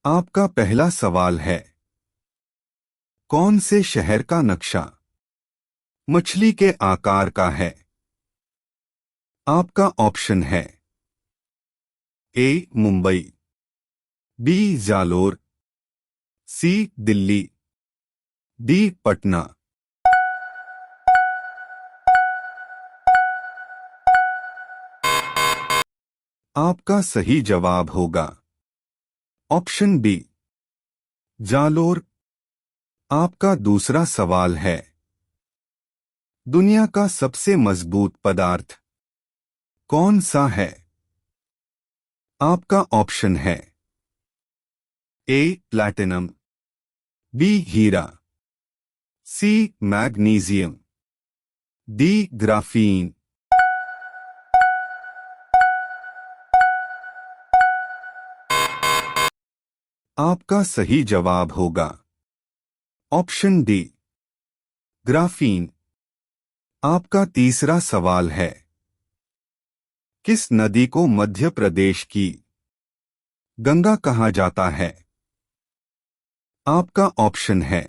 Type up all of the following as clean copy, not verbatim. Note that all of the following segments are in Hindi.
आपका पहला सवाल है, कौन से शहर का नक्शा मछली के आकार का है? आपका ऑप्शन है ए मुंबई, बी जालोर, सी दिल्ली, डी पटना। आपका सही जवाब होगा ऑप्शन बी जालोर। आपका दूसरा सवाल है, दुनिया का सबसे मजबूत पदार्थ कौन सा है? आपका ऑप्शन है ए प्लैटिनम, बी हीरा, सी मैग्नीशियम, डी ग्राफीन। आपका सही जवाब होगा ऑप्शन डी ग्राफीन। आपका तीसरा सवाल है, किस नदी को मध्य प्रदेश की गंगा कहा जाता है? आपका ऑप्शन है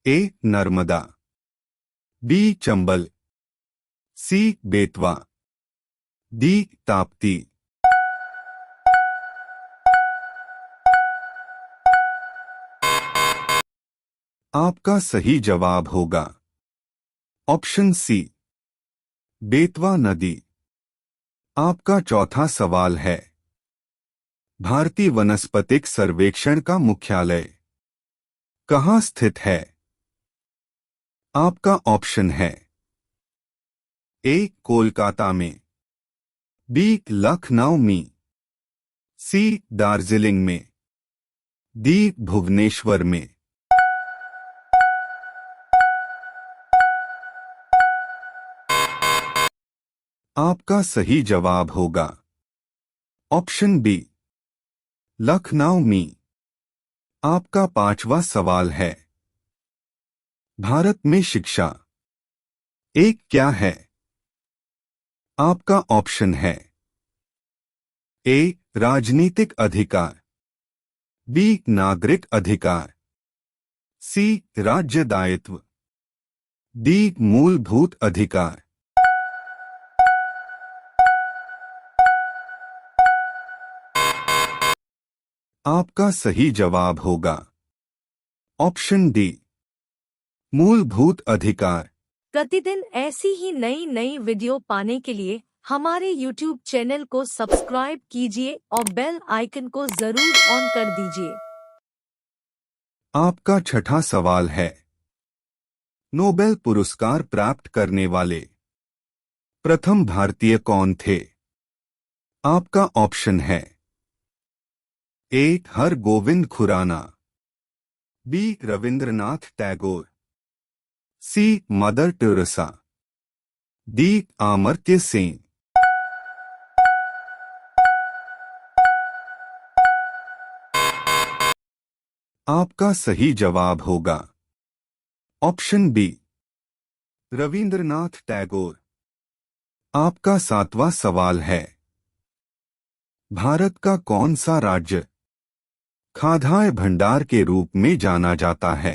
ए नर्मदा, बी चंबल, सी बेतवा, डी ताप्ती। आपका सही जवाब होगा ऑप्शन सी बेतवा नदी। आपका चौथा सवाल है, भारतीय वनस्पतिक सर्वेक्षण का मुख्यालय कहाँ स्थित है? आपका ऑप्शन है ए कोलकाता में, बी लखनऊ में, सी दार्जिलिंग में, डी भुवनेश्वर में। आपका सही जवाब होगा ऑप्शन बी लखनऊ में। आपका पांचवा सवाल है, भारत में शिक्षा एक क्या है? आपका ऑप्शन है ए राजनीतिक अधिकार, बी नागरिक अधिकार, सी राज्य दायित्व, डी मूलभूत अधिकार। आपका सही जवाब होगा ऑप्शन डी मूलभूत अधिकार। प्रतिदिन ऐसी ही नई नई वीडियो पाने के लिए हमारे YouTube चैनल को सब्सक्राइब कीजिए और बेल आइकन को जरूर ऑन कर दीजिए। आपका छठा सवाल है, नोबेल पुरस्कार प्राप्त करने वाले प्रथम भारतीय कौन थे? आपका ऑप्शन है A Hargobind Khorana, B Rabindranath Tagore, C Mother Teresa, D Amartya Sen. आपका सही जवाब होगा ऑप्शन बी रविंद्रनाथ टैगोर। आपका सातवां सवाल है, भारत का कौन सा राज्य खाद्यान्न भंडार के रूप में जाना जाता है?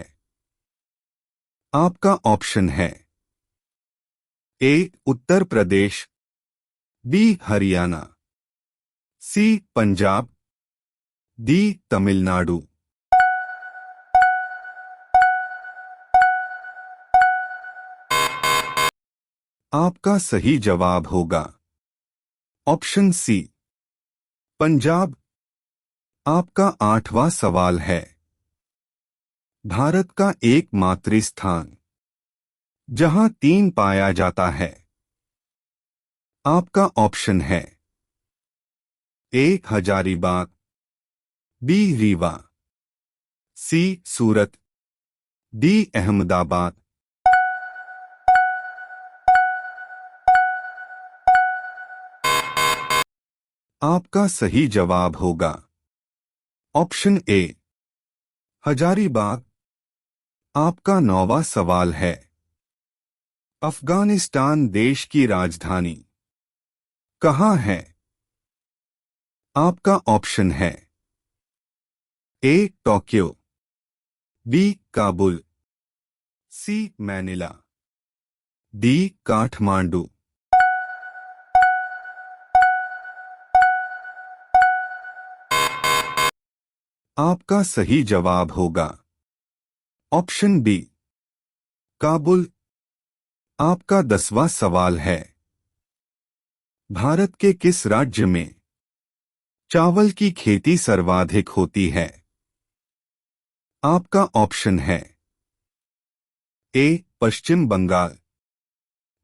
आपका ऑप्शन है ए उत्तर प्रदेश, बी हरियाणा, सी पंजाब, डी तमिलनाडु। आपका सही जवाब होगा ऑप्शन सी पंजाब। आपका आठवां सवाल है, भारत का एकमात्र स्थान जहां तीन पाया जाता है। आपका ऑप्शन है ए हजारीबाग, बी रीवा, सी सूरत, डी अहमदाबाद। आपका सही जवाब होगा ऑप्शन ए हजारीबाग। आपका नौवां सवाल है, अफगानिस्तान देश की राजधानी कहाँ है? आपका ऑप्शन है ए टोक्यो, बी काबुल, सी मैनिला, डी काठमांडू। आपका सही जवाब होगा ऑप्शन बी काबुल। आपका 10वां सवाल है, भारत के किस राज्य में चावल की खेती सर्वाधिक होती है? आपका ऑप्शन है ए पश्चिम बंगाल,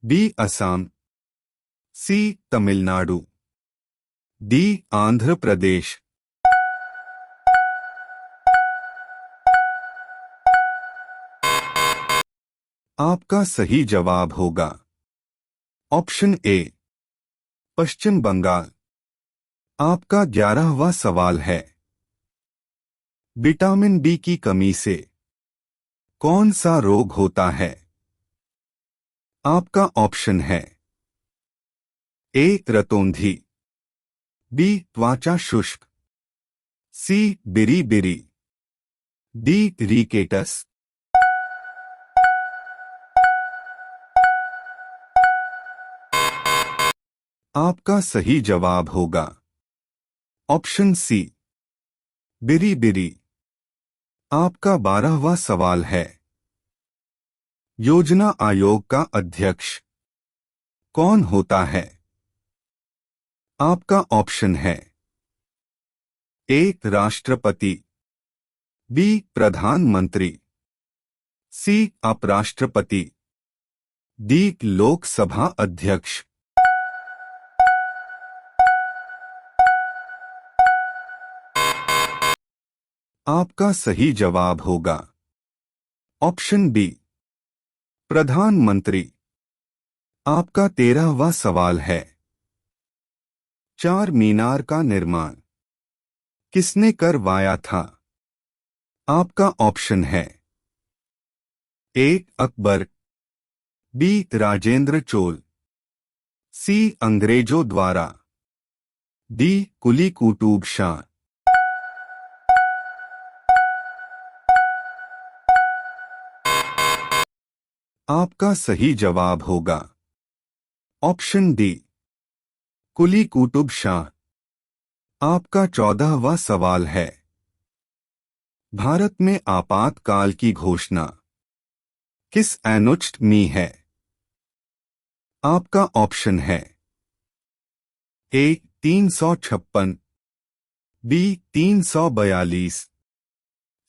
बी असम, सी तमिलनाडु, डी आंध्र प्रदेश। आपका सही जवाब होगा ऑप्शन ए पश्चिम बंगाल। आपका 11वां सवाल है, विटामिन बी की कमी से कौन सा रोग होता है? आपका ऑप्शन है ए रतौंधी, बी त्वचा शुष्क, सी बिरी बिरी, डी रिकेटस। आपका सही जवाब होगा ऑप्शन सी बिरी बिरी। आपका 12वां सवाल है, योजना आयोग का अध्यक्ष कौन होता है? आपका ऑप्शन है ए राष्ट्रपति, बी प्रधानमंत्री, सी उपराष्ट्रपति, डी लोकसभा अध्यक्ष। आपका सही जवाब होगा ऑप्शन बी प्रधानमंत्री। आपका 13वां सवाल है, चार मीनार का निर्माण किसने करवाया था? आपका ऑप्शन है ए अकबर, बी राजेंद्र चोल, सी अंग्रेजों द्वारा, डी कुली कुतुब शाह। आपका सही जवाब होगा ऑप्शन डी कुली कुतुब शाह। आपका 14वां सवाल है, भारत में आपातकाल की घोषणा किस अनुच्छेद में है? आपका ऑप्शन है ए 356, बी 342,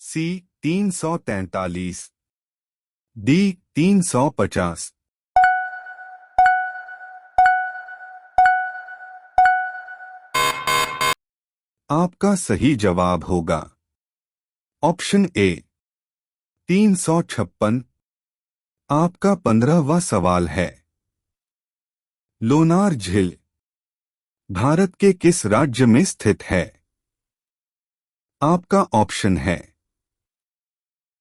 सी 343, डी 350। आपका सही जवाब होगा ऑप्शन ए 356। आपका 15वां सवाल है, लोनार झील भारत के किस राज्य में स्थित है? आपका ऑप्शन है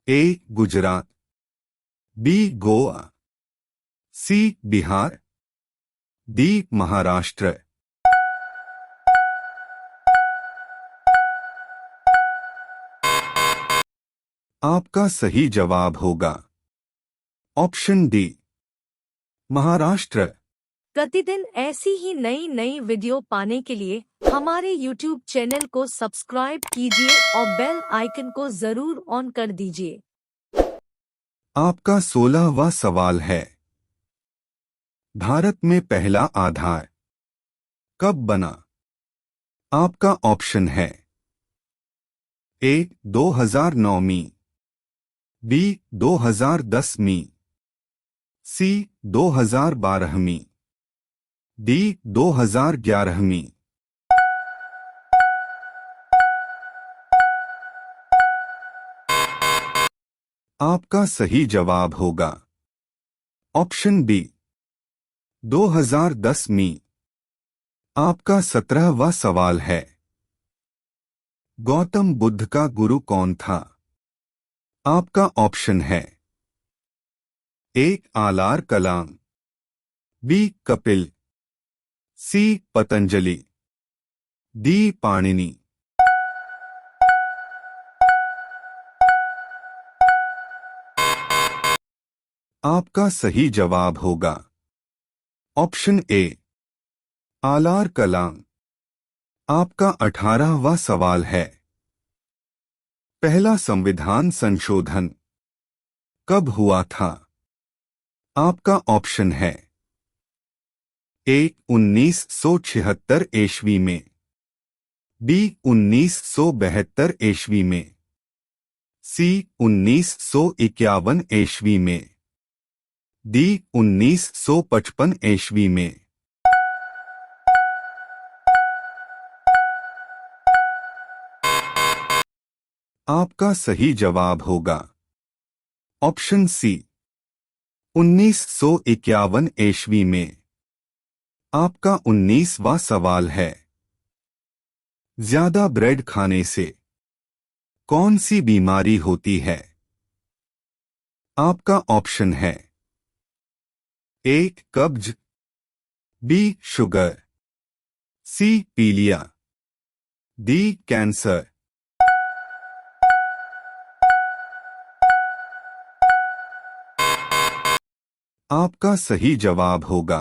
ए गुजरात, बी गोवा, सी बिहार, डी महाराष्ट्र। आपका सही जवाब होगा ऑप्शन डी महाराष्ट्र। प्रतिदिन ऐसी ही नई नई वीडियो पाने के लिए हमारे YouTube चैनल को सब्सक्राइब कीजिए और बेल आइकन को जरूर ऑन कर दीजिए। आपका 16वां सवाल है, भारत में पहला आधार कब बना? आपका ऑप्शन है ए 2009 में, बी 2010 में, सी 2012 में, डी 2011 में। आपका सही जवाब होगा ऑप्शन बी 2010 में। आपका 17वां सवाल है, गौतम बुद्ध का गुरु कौन था? आपका ऑप्शन है ए आलार कलाम, बी कपिल, सी पतंजलि, डी पाणिनि। आपका सही जवाब होगा ऑप्शन ए आलार कलाम। आपका 18वां सवाल है, पहला संविधान संशोधन कब हुआ था? आपका ऑप्शन है ए 1976 ईस्वी में, बी 1972 ईस्वी में, सी 1951 ईस्वी में, डी 1955 ईस्वी में। आपका सही जवाब होगा ऑप्शन सी 1951 ईस्वी में। आपका 19वां सवाल है, ज्यादा ब्रेड खाने से कौन सी बीमारी होती है? आपका ऑप्शन है ए कब्ज, बी शुगर, सी पीलिया, डी कैंसर। आपका सही जवाब होगा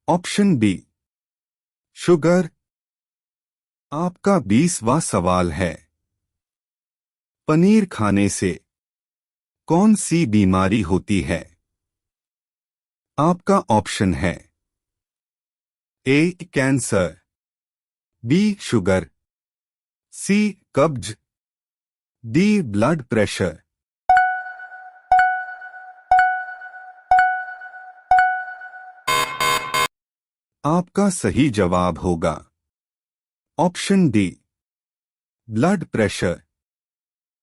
ऑप्शन बी शुगर। आपका 20वां सवाल है, पनीर खाने से कौन सी बीमारी होती है? आपका ऑप्शन है ए कैंसर, बी शुगर, सी कब्ज, डी ब्लड प्रेशर। आपका सही जवाब होगा ऑप्शन डी ब्लड प्रेशर।